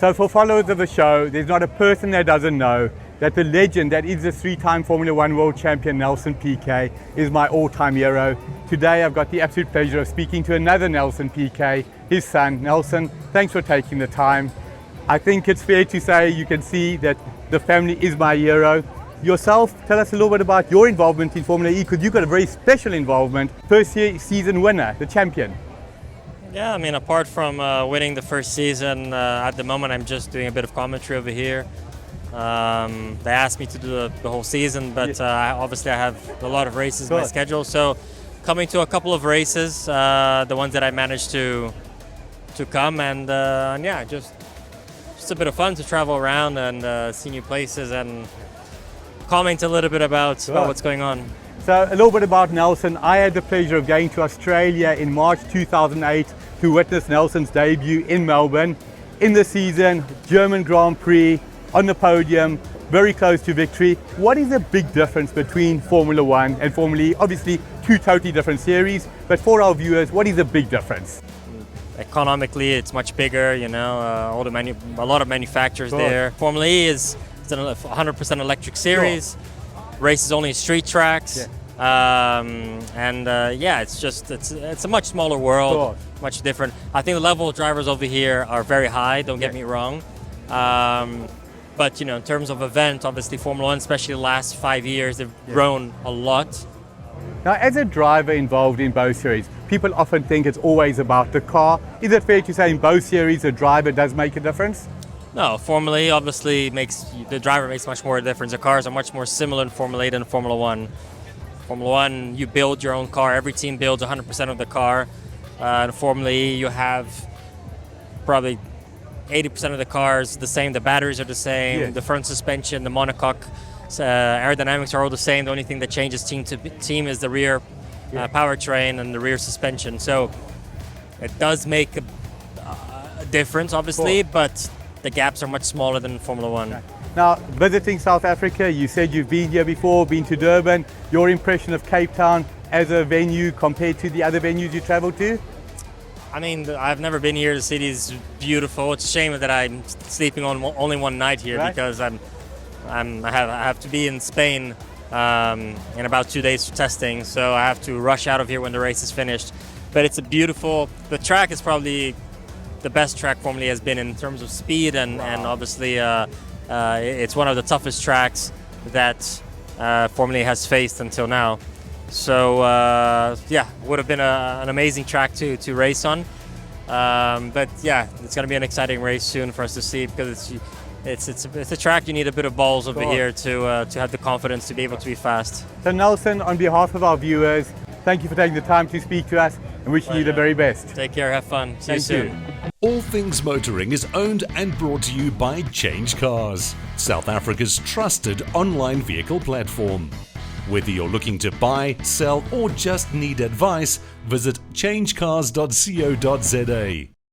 So for followers of the show, there's not a person that doesn't know that the legend that is the three-time Formula One world champion Nelson Piquet is my all-time hero. Today I've got the absolute pleasure of speaking to another Nelson Piquet, his son. Nelson, thanks for taking the time. I think it's fair to say you can see that the family is my hero. Yourself, tell us a little bit about your involvement in Formula E, because you've got a very special involvement. First year season winner, the champion. Yeah, I mean, apart from winning the first season, at the moment I'm just doing a bit of commentary over here. They asked me to do the whole season, but obviously I have a lot of races in my schedule. So coming to a couple of races, the ones that I managed to come, and yeah, just a bit of fun to travel around and see new places and comment a little bit about what's going on. So a little bit about Nelson. I had the pleasure of going to Australia in March 2008 to witness Nelson's debut in Melbourne. In the season, German Grand Prix, on the podium, very close to victory. What is the big difference between Formula One and Formula E? Obviously, two totally different series, but for our viewers, what is the big difference? Economically, it's much bigger, you know, a lot of manufacturers there. Formula E is a 100% electric series, races only street tracks, yeah, it's a much smaller world, much different. I think the level of drivers over here are very high, don't get me wrong. But you know, in terms of event, obviously Formula One, especially the last 5 years, they've grown a lot. Now, as a driver involved in both series, people often think it's always about the car. Is it fair to say in both series the driver does make a difference? No, Formula E obviously the driver makes much more difference. The cars are much more similar in Formula E than Formula One. Formula One, you build your own car. Every team builds 100% of the car. In Formula E, you have probably 80% of the cars the same. The batteries are the same. The front suspension, the monocoque, aerodynamics are all the same. The only thing that changes team to team is the rear powertrain and the rear suspension. So it does make a difference, obviously, but the gaps are much smaller than Formula One. Now, visiting South Africa, you said you've been here before, been to Durban. Your impression of Cape Town as a venue compared to the other venues you traveled to? I mean, I've never been here. The city is beautiful. It's a shame that I'm sleeping on only one night here because I have to be in Spain in about 2 days for testing, so I have to rush out of here when the race is finished. But it's the track is probably the best track Formula E has been in terms of speed, and obviously it's one of the toughest tracks that Formula E has faced until now. So yeah, would have been an amazing track to race on. But yeah, it's going to be an exciting race soon for us to see, because it's a track you need a bit of balls over here to have the confidence to be able to be fast. So Nelson, on behalf of our viewers, thank you for taking the time to speak to us, and wishing you the very best. Take care, have fun. See you soon. All Things Motoring is owned and brought to you by CHANGECARS, South Africa's trusted online vehicle platform. Whether you're looking to buy, sell, or just need advice, visit changecars.co.za.